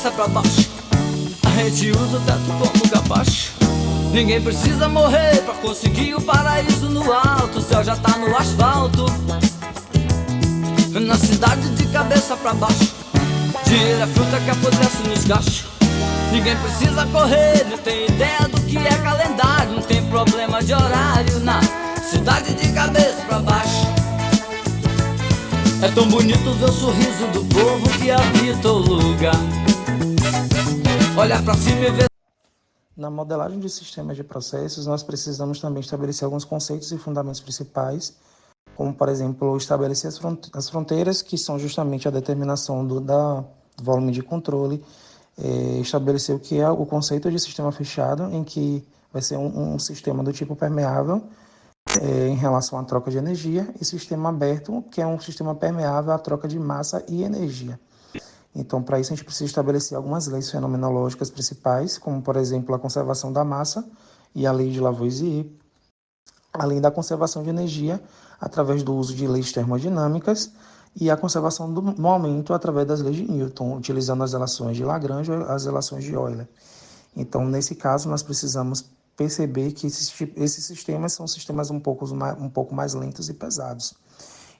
cabeça pra baixo. A gente usa o teto como capacho. Ninguém precisa morrer pra conseguir o paraíso no alto. O céu já tá no asfalto. Na cidade de cabeça pra baixo. Dinheiro é fruta que apodrece nos gachos. Ninguém precisa correr, não tem ideia do que é calendário. Não tem problema de horário na cidade de cabeça pra baixo. É tão bonito ver o sorriso do povo que habita o lugar. Olhar pra cima e ver. Na modelagem de sistemas de processos, nós precisamos também estabelecer alguns conceitos e fundamentos principais, como, por exemplo, estabelecer as fronteiras, que são justamente a determinação do volume de controle, estabelecer o que é o conceito de sistema fechado, em que vai ser um sistema do tipo permeável em relação à troca de energia, e sistema aberto, que é um sistema permeável à troca de massa e energia. Então, para isso, a gente precisa estabelecer algumas leis fenomenológicas principais, como, por exemplo, a conservação da massa e a lei de Lavoisier, além da conservação de energia através do uso de leis termodinâmicas e a conservação do momento através das leis de Newton, utilizando as relações de Lagrange e as relações de Euler. Então, nesse caso, nós precisamos perceber que esses sistemas são sistemas um pouco mais lentos e pesados.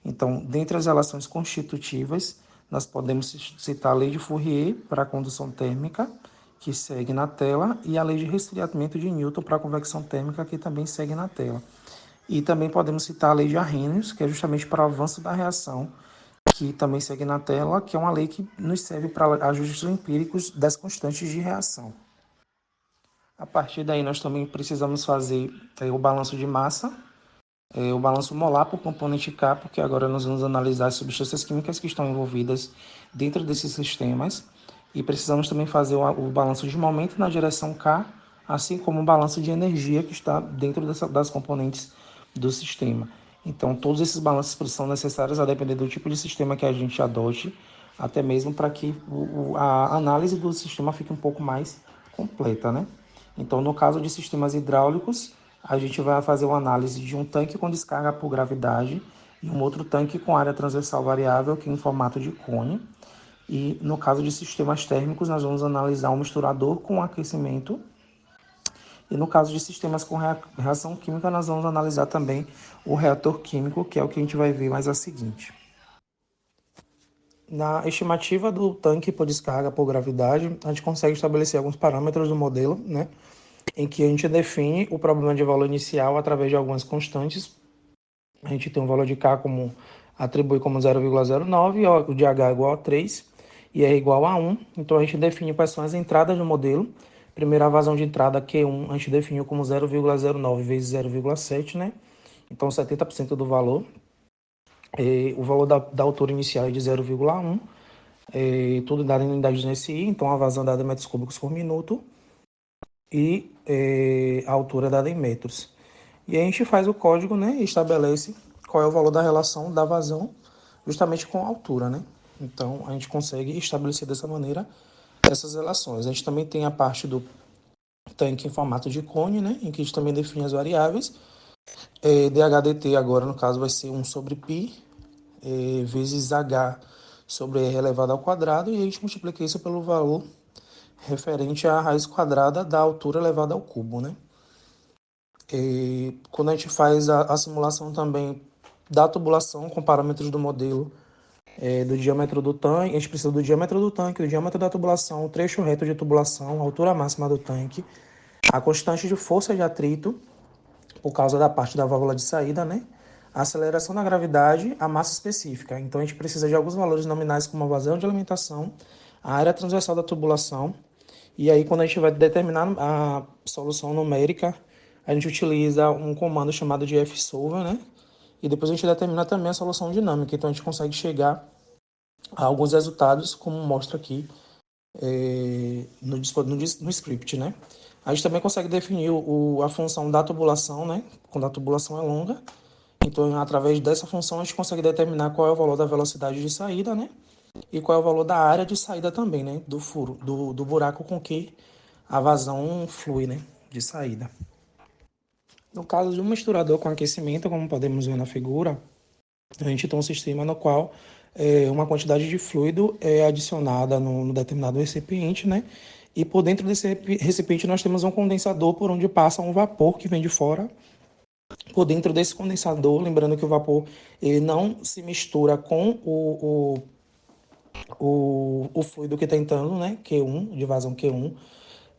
Então, dentre as relações constitutivas, nós podemos citar a lei de Fourier para a condução térmica, que segue na tela, e a lei de resfriamento de Newton para a convecção térmica, que também segue na tela. E também podemos citar a lei de Arrhenius, que é justamente para o avanço da reação, que também segue na tela, que é uma lei que nos serve para ajustes empíricos das constantes de reação. A partir daí, nós também precisamos fazer o balanço de massa, o balanço molar por componente K, porque agora nós vamos analisar as substâncias químicas que estão envolvidas dentro desses sistemas, e precisamos também fazer o balanço de momento na direção K, assim como o balanço de energia que está dentro das componentes do sistema. Então, todos esses balanços são necessários a depender do tipo de sistema que a gente adote, até mesmo para que a análise do sistema fique um pouco mais completa, né? Então, no caso de sistemas hidráulicos, a gente vai fazer uma análise de um tanque com descarga por gravidade e um outro tanque com área transversal variável, que é em formato de cone. E no caso de sistemas térmicos, nós vamos analisar um misturador com aquecimento. E no caso de sistemas com reação química, nós vamos analisar também o reator químico, que é o que a gente vai ver mais a seguinte. Na estimativa do tanque por descarga por gravidade, a gente consegue estabelecer alguns parâmetros do modelo, né, em que a gente define o problema de valor inicial através de algumas constantes. A gente tem um valor de K atribui como 0,09, o de H igual a 3 e R igual a 1. Então a gente define quais são as entradas do modelo. Primeira vazão de entrada Q1 a gente definiu como 0,09 vezes 0,7, né? Então 70% do valor. O valor da altura inicial é de 0,1. Tudo dado em unidades de NSI, então a vazão dada em metros cúbicos por minuto e a altura dada em metros. E a gente faz o código, né, e estabelece qual é o valor da relação da vazão justamente com a altura, né? Então a gente consegue estabelecer dessa maneira essas relações. A gente também tem a parte do tanque em formato de cone, né, em que a gente também define as variáveis. DHDT agora, no caso, vai ser 1 sobre π vezes H sobre R elevado ao quadrado, e a gente multiplica isso pelo valor referente à raiz quadrada da altura elevada ao cubo, né? Quando a gente faz a simulação também da tubulação com parâmetros do modelo do diâmetro do tanque, a gente precisa do diâmetro do tanque, do diâmetro da tubulação, o trecho reto de tubulação, a altura máxima do tanque, a constante de força de atrito, por causa da parte da válvula de saída, né? A aceleração da gravidade, a massa específica. Então a gente precisa de alguns valores nominais como a vazão de alimentação, a área transversal da tubulação, e aí quando a gente vai determinar a solução numérica, a gente utiliza um comando chamado de fsolver, né? E depois a gente determina também a solução dinâmica. Então a gente consegue chegar a alguns resultados, como mostra aqui no script, né? A gente também consegue definir a função da tubulação, né? Quando a tubulação é longa. Então, através dessa função, a gente consegue determinar qual é o valor da velocidade de saída, né? E qual é o valor da área de saída também, né? Do furo, do buraco com que a vazão flui, né? De saída. No caso de um misturador com aquecimento, como podemos ver na figura, a gente tem um sistema no qual uma quantidade de fluido é adicionada no determinado recipiente, né? E por dentro desse recipiente nós temos um condensador por onde passa um vapor que vem de fora. Por dentro desse condensador, lembrando que o vapor ele não se mistura com o fluido que está entrando, né? Q1, de vazão Q1.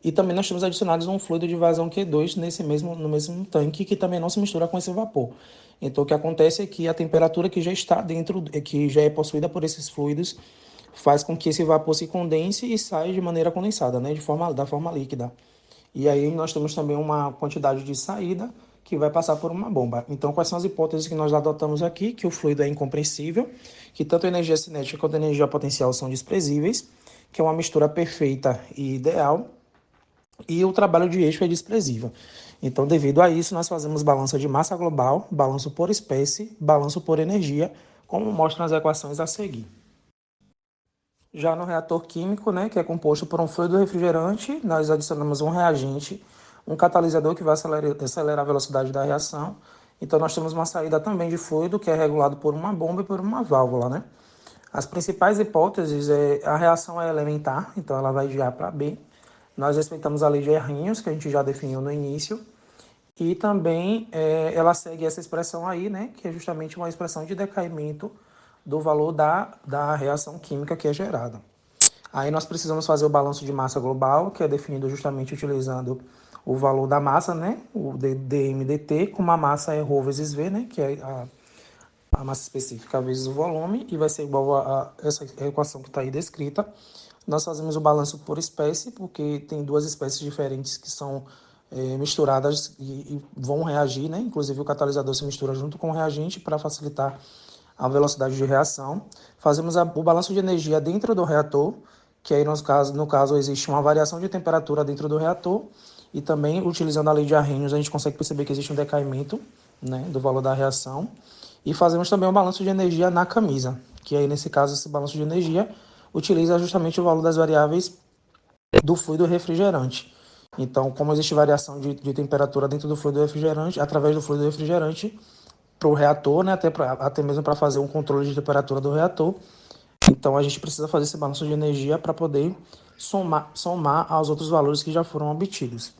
E também nós temos adicionados um fluido de vazão Q2 no mesmo tanque, que também não se mistura com esse vapor. Então, o que acontece é que a temperatura que já está dentro, que já é possuída por esses fluidos, faz com que esse vapor se condense e saia de maneira condensada, né? Da forma líquida. E aí nós temos também uma quantidade de saída que vai passar por uma bomba. Então, quais são as hipóteses que nós adotamos aqui? Que o fluido é incompressível, que tanto a energia cinética quanto a energia potencial são desprezíveis, que é uma mistura perfeita e ideal, e o trabalho de eixo é desprezível. Então, devido a isso, nós fazemos balança de massa global, balanço por espécie, balanço por energia, como mostram as equações a seguir. Já no reator químico, né, que é composto por um fluido refrigerante, nós adicionamos um reagente, um catalisador que vai acelerar a velocidade da reação. Então, nós temos uma saída também de fluido, que é regulado por uma bomba e por uma válvula, né? As principais hipóteses a reação é elementar, então ela vai de A para B. Nós respeitamos a lei de Arrhenius, que a gente já definiu no início. E também ela segue essa expressão aí, né, que é justamente uma expressão de decaimento do valor da reação química que é gerada. Aí nós precisamos fazer o balanço de massa global, que é definido justamente utilizando o valor da massa, né, o dm/dt, como a massa é ρ vezes v, né, que é a massa específica vezes o volume, e vai ser igual a essa equação que está aí descrita. Nós fazemos o balanço por espécie, porque tem duas espécies diferentes que são misturadas e vão reagir, né? Inclusive o catalisador se mistura junto com o reagente para facilitar a velocidade de reação. Fazemos o balanço de energia dentro do reator, que aí no caso existe uma variação de temperatura dentro do reator, e também utilizando a lei de Arrhenius a gente consegue perceber que existe um decaimento, né, do valor da reação. E fazemos também o balanço de energia na camisa, que aí nesse caso esse balanço de energia utiliza justamente o valor das variáveis do fluido refrigerante. Então, como existe variação de temperatura dentro do fluido refrigerante, através do fluido refrigerante, para o reator, né, até mesmo para fazer um controle de temperatura do reator, então a gente precisa fazer esse balanço de energia para poder somar aos outros valores que já foram obtidos.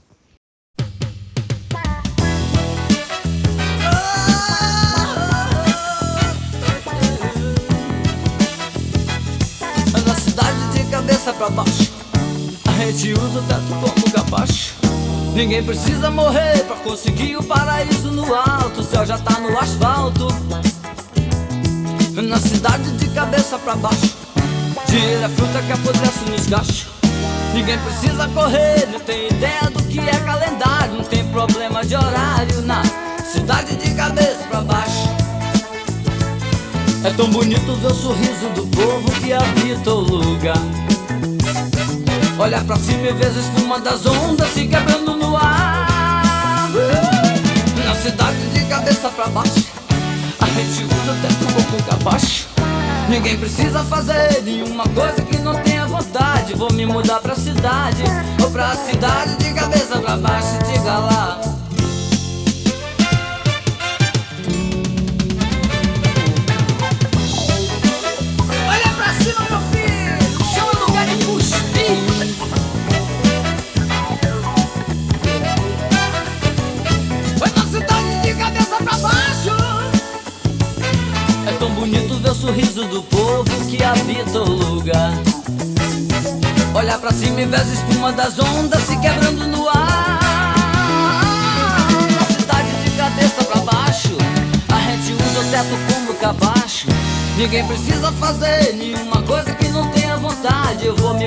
Na cidade de cabeça pra baixo, a gente usa o teto como capacho. Ninguém precisa morrer pra conseguir o paraíso no alto. O céu já tá no asfalto. Na cidade de cabeça pra baixo, dinheiro é fruta que apodrece nos gachos. Ninguém precisa correr, não tem ideia do que é calendário. Não tem problema de horário na cidade de cabeça pra baixo. É tão bonito ver o sorriso do povo que habita o lugar. Olhar pra cima e ver a espuma das ondas se quebrando no ar. Na cidade de cabeça pra baixo, a gente usa o teto como capacho. Ninguém precisa fazer nenhuma coisa que não tenha vontade. Vou me mudar pra cidade, ou pra cidade de cabeça pra baixo, diga lá. Olha pra cima, meu filho, chama o lugar de cuspir. Foi na cidade de cabeça pra baixo. É tão bonito ver o sorriso do povo que habita o lugar. Olhar pra cima e ver a espuma das ondas se quebrando no ar. Na cidade de cabeça pra baixo, a gente usa o teto como capacho. Ninguém precisa fazer nenhuma coisa que não tenha vontade. Eu vou me